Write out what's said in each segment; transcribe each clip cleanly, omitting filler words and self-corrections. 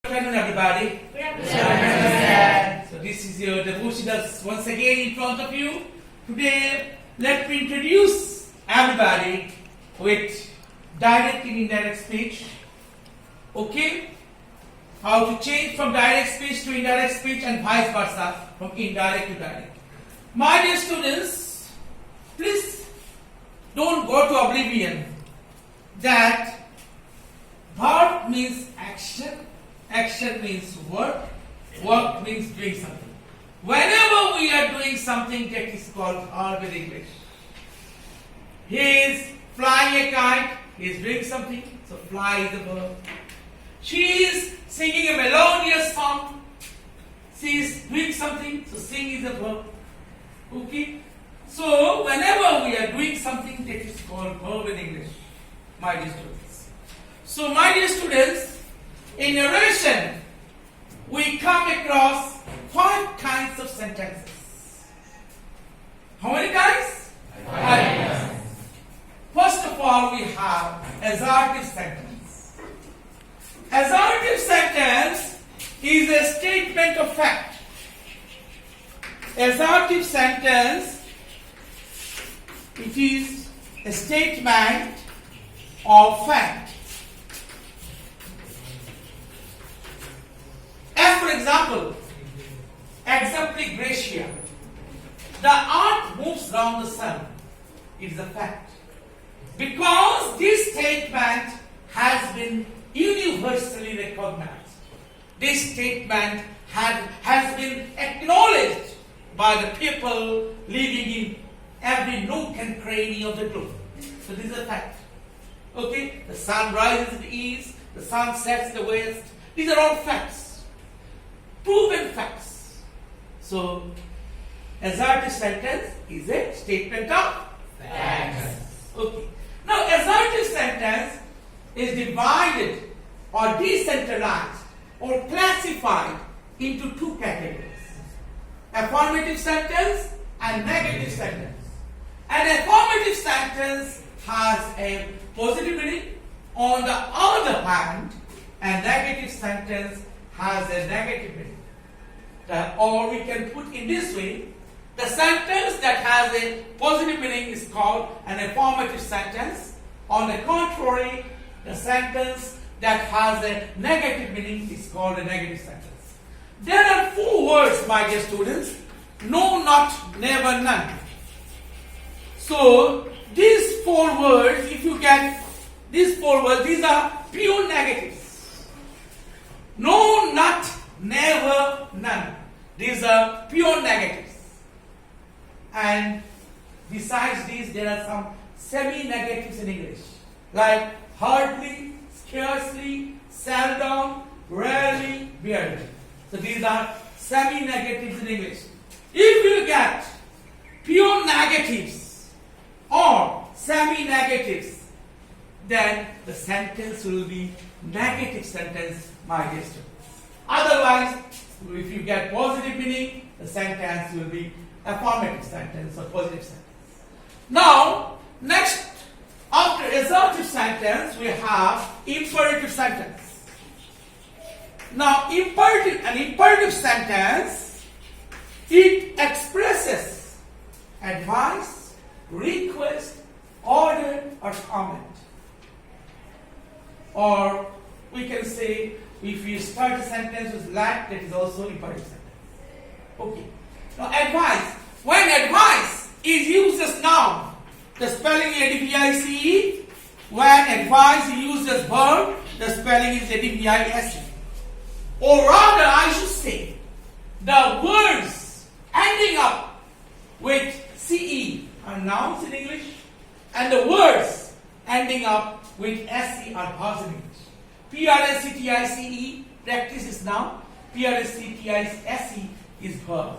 Good afternoon, everybody. Good afternoon. So this is your devotionals once again in front of you. Today, let me introduce everybody with direct and indirect speech. Okay? How to change from direct speech to indirect speech and vice versa, from indirect to direct. My dear students, please don't go to oblivion that verb means action, action means work, work means doing something. Whenever we are doing something, that is called verb in English. He is flying a kite, he is doing something, so fly is a verb. She is singing a melodious song, she is doing something, so sing is a verb. Okay? So, whenever we are doing something, that is called verb in English, my dear students. So, my dear students, in narration, we come across 5 kinds of sentences. How many kinds? 5. First of all, we have assertive sentence. Assertive sentence is a statement of fact. Assertive sentence, it is a statement of fact. As for example, exempli gratia. The earth moves round the sun. It is a fact. Because this statement has been universally recognized. This statement has been acknowledged by the people living in every nook and cranny of the globe. So this is a fact. Okay? The sun rises in the east, the sun sets in the west. These are all facts. Proven facts. So, assertive sentence is a statement of facts. Okay. Now, assertive sentence is divided or decentralized or classified into 2 categories. Affirmative sentence and negative sentence. An affirmative sentence has a positive meaning. On the other hand, a negative sentence has a negative meaning. Or we can put in this way, the sentence that has a positive meaning is called an affirmative sentence. On the contrary, the sentence that has a negative meaning is called a negative sentence. There are 4 words, my dear students: no, not, never, none. So, these 4 words, if you get these 4 words, these are pure negatives. No, not, never, none. These are pure negatives. And besides these, there are some semi-negatives in English, like hardly, scarcely, seldom, rarely, barely. So these are semi-negatives in English. If you get pure negatives or semi-negatives, then the sentence will be negative sentence, my dear students. Otherwise, if you get positive meaning, the sentence will be affirmative sentence or positive sentence. Now, next, after assertive sentence, we have imperative sentence. Now, an imperative sentence, it expresses advice, request, order, or comment. Or we can say, if you start a sentence with like, that is also imperative sentence. Okay. Now, advice. When advice is used as noun, the spelling is advice. When advice is used as verb, the spelling is advice. Or rather, I should say, the words ending up with ce are nouns in English, and the words ending up with se are verbs in English. Practice, practice is noun. Practice is verb.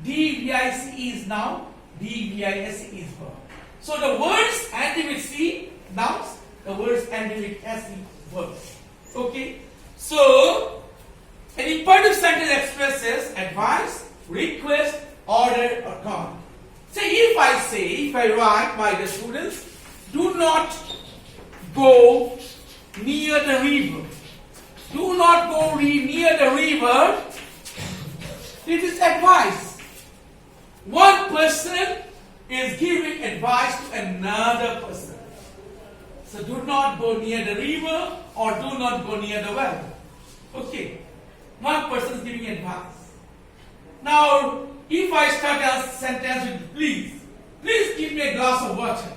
Dvice is noun. Dvice is verb. So the words ending with c, nouns. The words ending with se, verbs. Okay. So an imperative sentence expresses advice, request, order, or command. Say if I write, my dear students, do not go near the river. Do not go near the river. It is advice. One person is giving advice to another person. So do not go near the river or do not go near the well. Okay. One person is giving advice. Now, if I start a sentence with please give me a glass of water.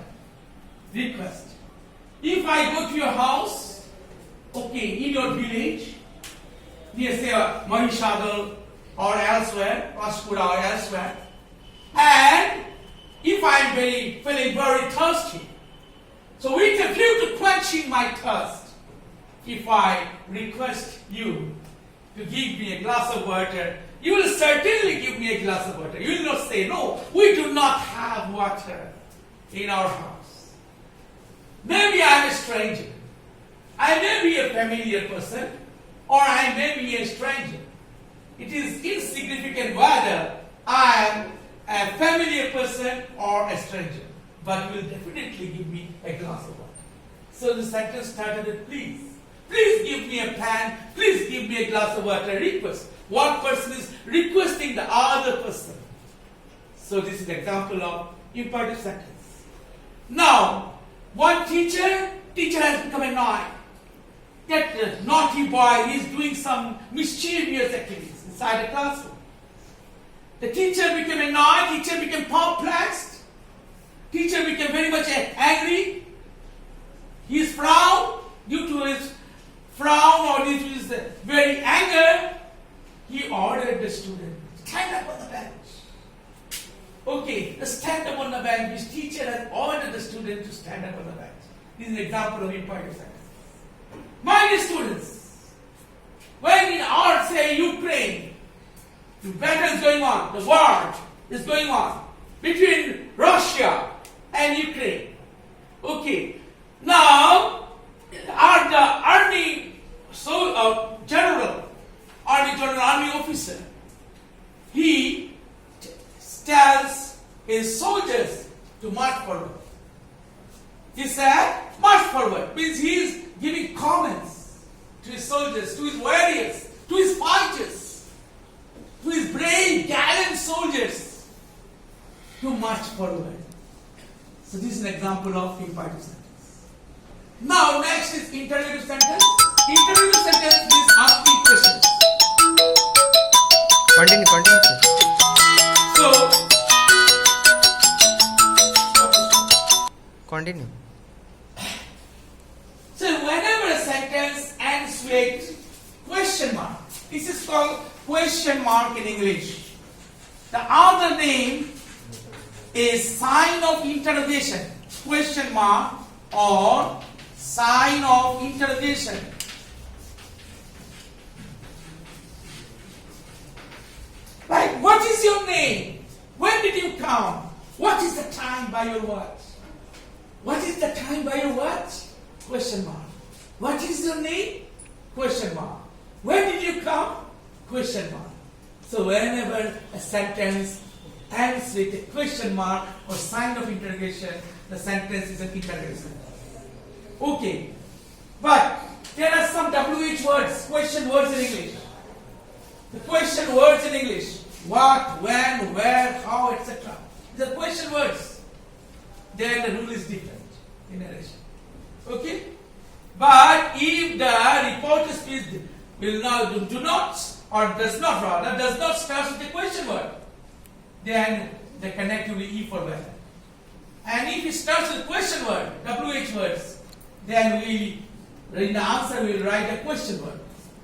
Request. If I go to your house, okay, in your village, near say Mahishadal or elsewhere, Pascura or elsewhere, and if I am feeling very thirsty, so with a view to quenching my thirst, if I request you to give me a glass of water, you will certainly give me a glass of water. You will not say, no, we do not have water in our house. Maybe I am a stranger. I may be a familiar person, or I may be a stranger. It is insignificant whether I am a familiar person or a stranger, but you will definitely give me a glass of water. So the sentence started with please. Please give me a pan. Please give me a glass of water. Request. One person is requesting the other person. So this is an example of imperative sentence. Now, one teacher has become annoyed. That naughty boy is doing some mischievous activities inside the classroom. The teacher became annoyed. Teacher became perplexed. Teacher became very much angry. He is frowned. Due to his frown or due to his very anger, he ordered the student, stand up on the bench. Okay, stand up on the bench. His teacher has ordered the student to stand up on the bench. This is an example of imperative sentence. My dear students, when in our say Ukraine, the battle is going on, the war is going on between Russia and Ukraine. Okay, now are the army army officer, he tells his soldiers to march forward. He said, march forward, means he is giving comments to his soldiers, to his warriors, to his fighters, to his brave, gallant soldiers to march forward. So this is an example of imperative sentence. Now next is interrogative sentence. Interrogative sentence means asking questions. Continue. So Continue. So whenever a sentence ends with question mark, this is called question mark in English. The other name is sign of interrogation, question mark or sign of interrogation. Like, what is your name? When did you come? What is the time by your watch? What is the time by your watch? Question mark. What is your name? Question mark. When did you come? Question mark. So whenever a sentence ends with a question mark or sign of interrogation, the sentence is an interrogation sentence. Okay. But there are some WH words, question words in English. The question words in English. What, when, where, how, etc. The question words. Then the rule is different in narration. Okay? But if the reporter speech will not, do not, or does not rather, does not start with a question word, then the connect will be E for when. And if it starts with question word, WH words, then we, in the answer, we will write a question word,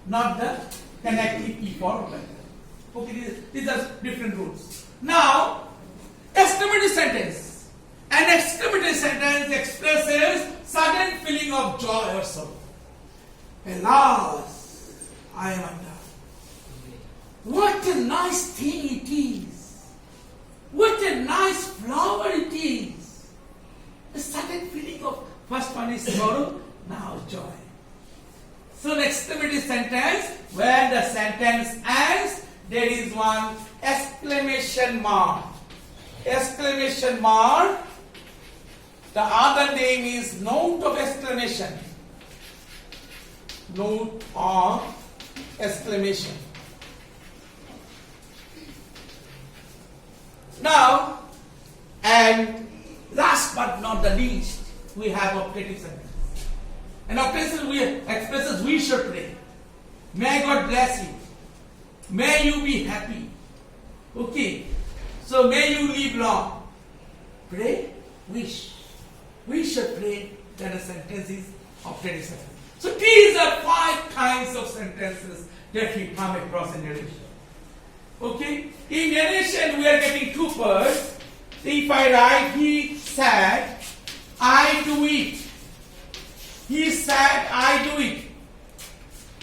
not the connective E for when. Okay, these are different rules. Now, exclamative sentence. An exclamative sentence expresses sudden feeling of joy or sorrow. Alas, I am undone. What a nice thing it is. What a nice flower it is. A sudden feeling of, first one is sorrow, now joy. So the exclamative sentence, when the sentence ends, there is one exclamation mark. Exclamation mark. The other name is note of exclamation. note or exclamation. Now, and last but not the least, we have optative sentence. An optative sentence expresses we should pray. May God bless you. May you be happy. Okay. So may you live long. Pray, wish. We should pray that a sentence is optative sentence. So these are 5 kinds of sentences that we come across in narration. Okay? In narration we are getting 2 words. If I write he said, I do it. He said, I do it.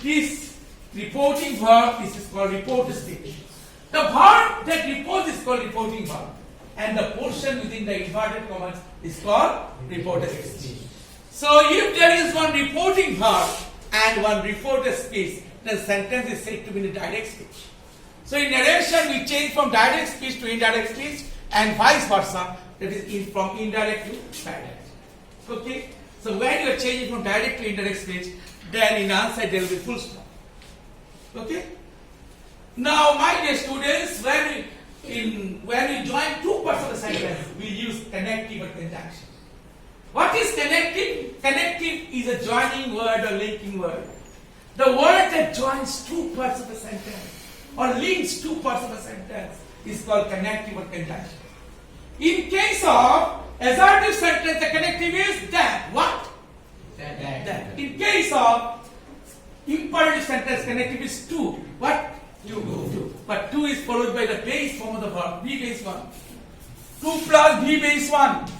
This reporting verb, this is called report speech. The verb that reports is called reporting verb. And the portion within the inverted commas is called reported speech. So if there is one reporting verb and one reported speech, the sentence is said to be in a direct speech. So in narration we change from direct speech to indirect speech and vice versa, that is from indirect to direct. Okay? So when you are changing from direct to indirect speech, then in answer there will be full stop. Okay? Now my dear students, when we join 2 parts of the sentence, we use connective or conjunction. What is connective? Connective is a joining word or linking word. The word that joins 2 parts of a sentence or links 2 parts of a sentence is called connective or conjunction. In case of assertive sentence, the connective is that. What? That. In case of imperative sentence, connective is to. What? To. But 2 is followed by the base form of the verb, be base 1. 2 plus be base 1.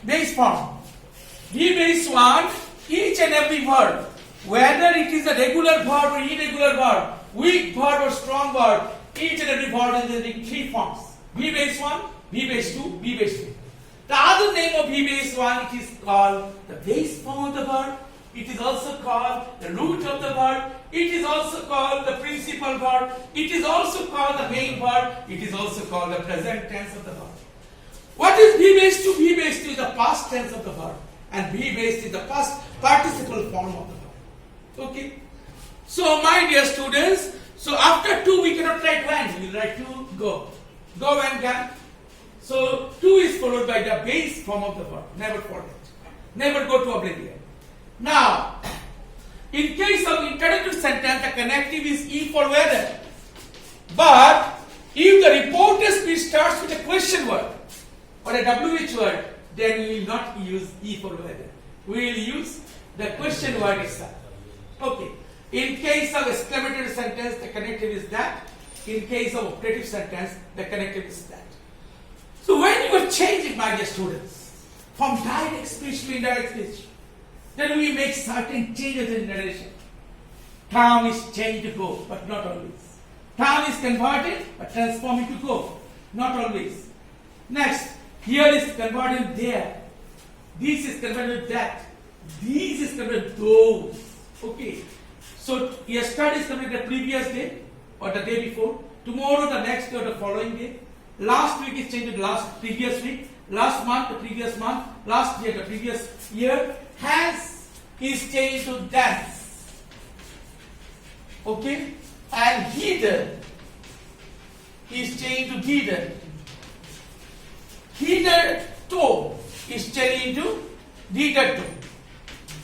Base form. Be base 1, each and every word, whether it is a regular verb or irregular verb, weak verb or strong verb, each and every word is in 3 forms. Be base 1, be base 2, be base 3. The other name of be base 1, it is called the base form of the verb. It is also called the root of the verb. It is also called the principal verb. It is also called the main verb. It is also called the present tense of the verb. What is be base 2? Be base 2 is the past tense of the verb. And be base is the past participle form of the verb. Okay? So my dear students, so after 2 we cannot write when. We will write 2, go. Go and can. So 2 is followed by the base form of the verb. Never forget. Never go to oblivion. Now, in case of interrogative sentence, the connective is E for whether. But if the reported speech starts with a question word or a WH word, then we will not use E for whether. We will use the question word itself. Okay. In case of exclamatory sentence, the connective is that. In case of operative sentence, the connective is that. So when you are changing, my dear students, from direct speech to indirect speech, then we make certain changes in narration. Term is changed to go, but not always. Term is converted, but transformed into go, not always. Next, here is converted there. This is converted that. This is converted those. Okay. So yesterday is converted the previous day or the day before. Tomorrow the next day or the following day. Last week is changed to last previous week. Last month the previous month. Last year the previous year. Has is changed to dance. Okay? And hither is changed to hither. Hitherto is changed into hitherto.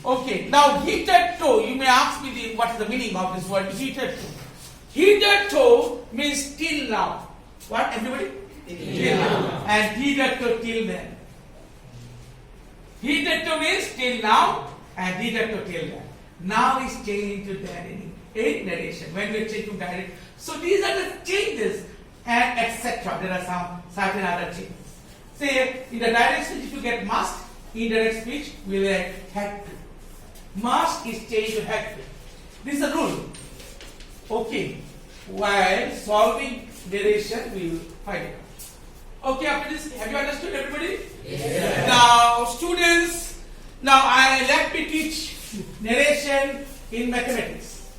Okay, now hitherto, you may ask me what is the meaning of this word hitherto. Hitherto means till now. What, everybody? Till now. And hitherto till then. Hitherto means till now and hitherto till then. Now is changed into then in narration when we are changing direct. So these are the changes and etc. There are some certain other changes. Say in the direct speech if you get must, in direct speech we will add had to. Must is changed to had to. This is a rule. Okay. While solving narration we will find it out. Okay, after this, have you understood everybody? Yes. Now students, let me teach narration in mathematics.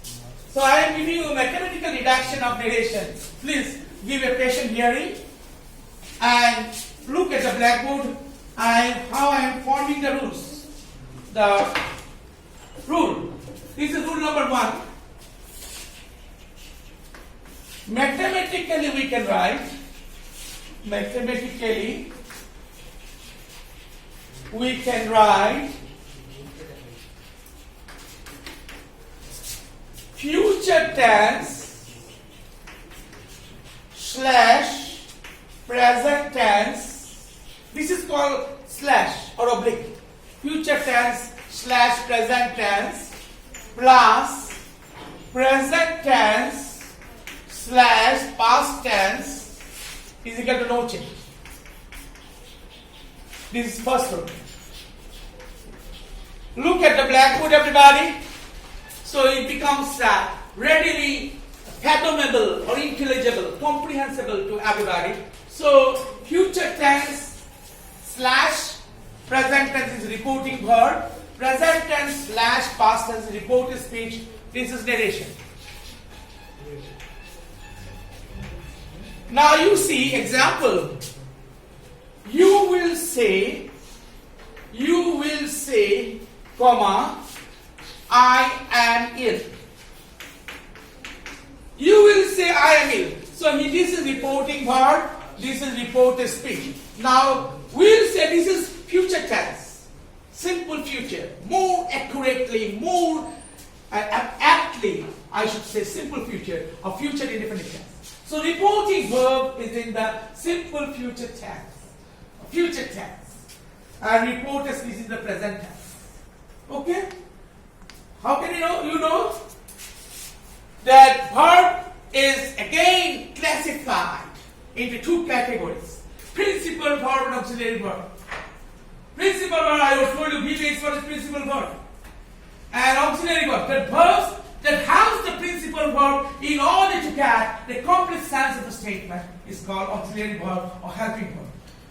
So I am giving you a mathematical reduction of narration. Please give a patient hearing and look at the blackboard and how I am forming the rules. The rule. This is rule number 1. Mathematically we can write, future tense slash present tense. This is called slash or oblique. Future tense slash present tense plus present tense slash past tense is equal to no change. This is first rule. Look at the blackboard, everybody. So it becomes readily fathomable or intelligible, comprehensible to everybody. So future tense slash present tense is reporting verb. Present tense slash past tense is reported speech. This is narration. Now you see example. You will say, comma, I am ill. You will say I am ill. So this is reporting verb, this is reported speech. Now we'll say this is future tense, simple future, more accurately, more aptly, I should say simple future or future indefinite tense. So reporting verb is in the simple future tense. Future tense. And reported speech is the present tense. Okay? How can you know? You know that verb is again classified into two categories. Principal verb and auxiliary verb. Principal verb, I was told you, VBX for is principal verb. And auxiliary verb, that verbs that has the principal verb in order to get the complete sense of the statement is called auxiliary verb or helping verb.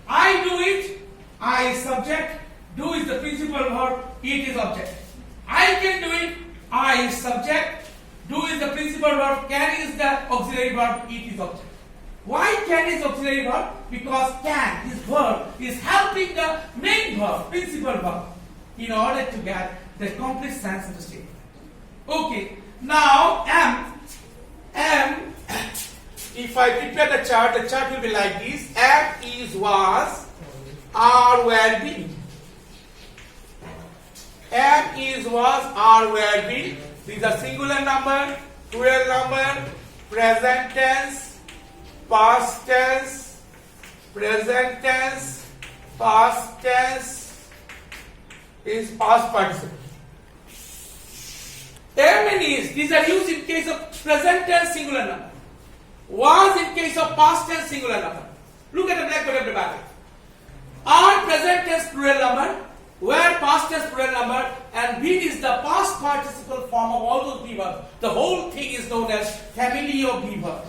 I do it, I is subject, do is the principal verb, it is object. I can do it, I is subject, do is the principal verb, can is the auxiliary verb, it is object. Why can is auxiliary verb? Because can, this verb, is helping the main verb, principal verb, in order to get the complete sense of the statement. Okay, now am, if I prepare the chart will be like this. Am is, was, are, were, be. Am is, was, are, were, be. These are singular number, plural number, present tense, past tense, present tense, past tense is past participle. Am and is, these are used in case of present tense singular number. Was in case of past tense singular number. Look at the blackboard, everybody. Are present tense plural number, were past tense plural number, and be is the past participle form of all those be verbs. The whole thing is known as family of be verbs.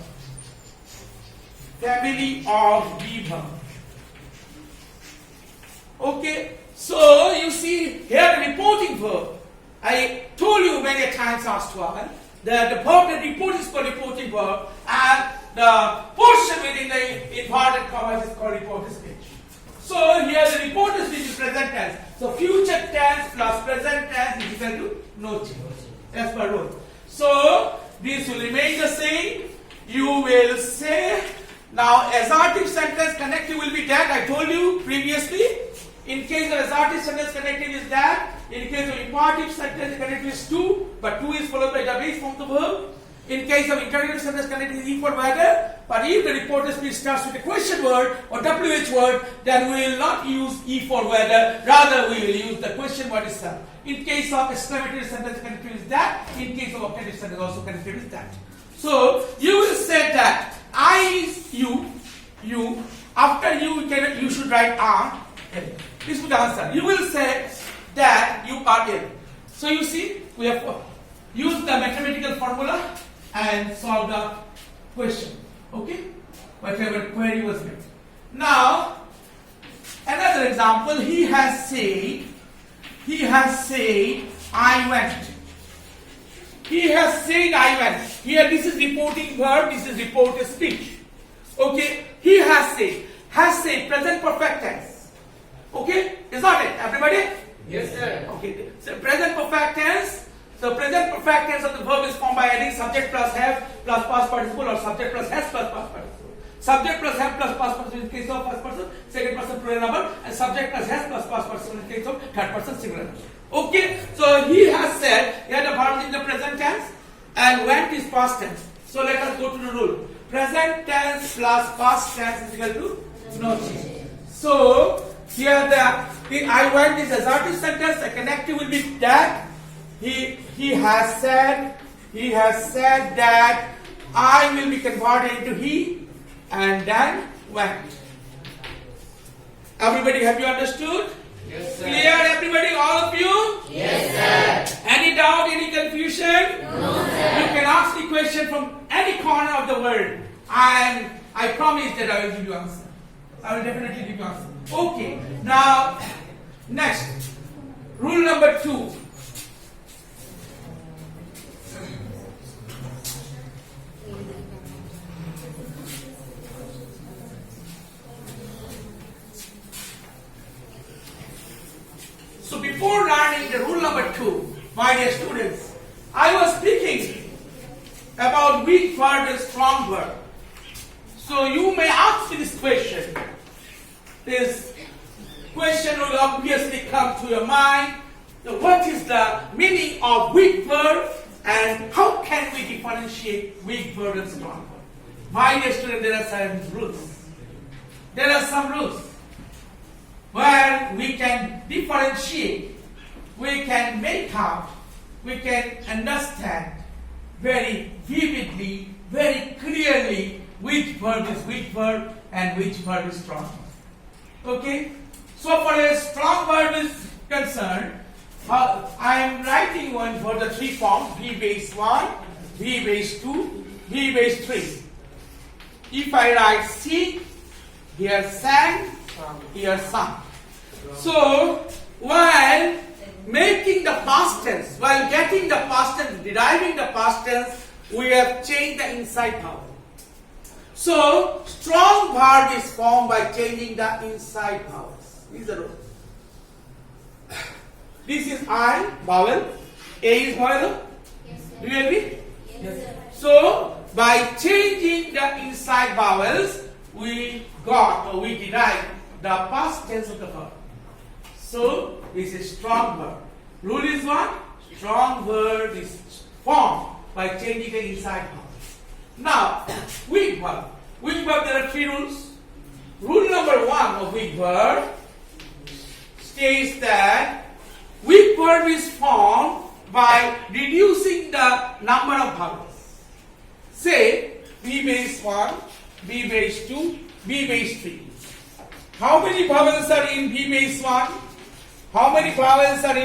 Family of be verbs. Okay, so you see here the reporting verb. I told you many times last one that the verb that report is called reporting verb, and the portion within the inverted commas is called reported speech. So here the reported speech is present tense. So future tense plus present tense is equal to no change as per rule. So this will remain the same. You will say, now assertive sentence connective will be that. I told you previously. In case of assertive sentence connective is that. In case of imperative sentence connective is to, but to is followed by the base form of the verb. In case of interrogative sentence connective is for whether. But if the reported speech starts with a question word or WH word, then we will not use E for whether, rather we will use the question word itself. In case of exclamatory sentence connective is that. In connective vocative sentence also connective is that. So you will say that I is you. After you should write are. This is the answer. You will say that you are ill. So you see, we have used the mathematical formula and solved the question. Okay? Whatever query was made. Now, another example, he has said, I went. He has said, I went. Here, this is reporting verb, this is reported speech. Okay? He has said, present perfect tense. Okay? Is that it, everybody? Yes, sir. Okay. So present perfect tense So present perfect tense of the verb is formed by adding subject plus have plus past participle or subject plus has plus past participle. Subject plus have plus past participle in case of first person, second person plural number, and subject plus has plus past participle in case of third person singular number. Okay, so he has said here the verb is in the present tense and went is past tense. So let us go to the rule. Present tense plus past tense is equal to no change. So here the I went is assertive sentence. The connective will be that. He has said that I will be converted into he and then went. Everybody, have you understood? Yes, sir. Clear, everybody, all of you? Yes, sir. Any doubt, any confusion? No, sir. You can ask the question from any corner of the world, and I promise that I will give you answer. I will definitely give you answer. Okay, now next, rule number 2. So before learning the rule number 2, my dear students, I was speaking about weak word and strong word. So you may ask me this question. This question will obviously come to your mind. So what is the meaning of weak word and how can we differentiate weak word and strong word? My dear students, there are some rules. There are some rules where we can differentiate, we can make out, we can understand very vividly, very clearly which word is weak word and which word is strong word. Okay? So for a strong word is concerned, I am writing one for the 3 forms, V base 1, V base 2, V base 3. If I write see, here sang, here sung. So, while making the past tense, while getting the past tense, deriving the past tense, we have changed the inside vowel. So, strong verb is formed by changing the inside vowels. These are rules. This is I, vowel. A is vowel. Yes, sir. Do you agree? Yes, sir. So, by changing the inside vowels, we got or we derived the past tense of the verb. So, this is strong verb. Rule is what? Strong verb is formed by changing the inside vowels. Now, weak verb. Weak verb, there are 3 rules. Rule number 1 of weak verb states that weak verb is formed by reducing the number of vowels. Say, V base 1, V base 2, V base 3. How many vowels are in V base 1? How many vowels are in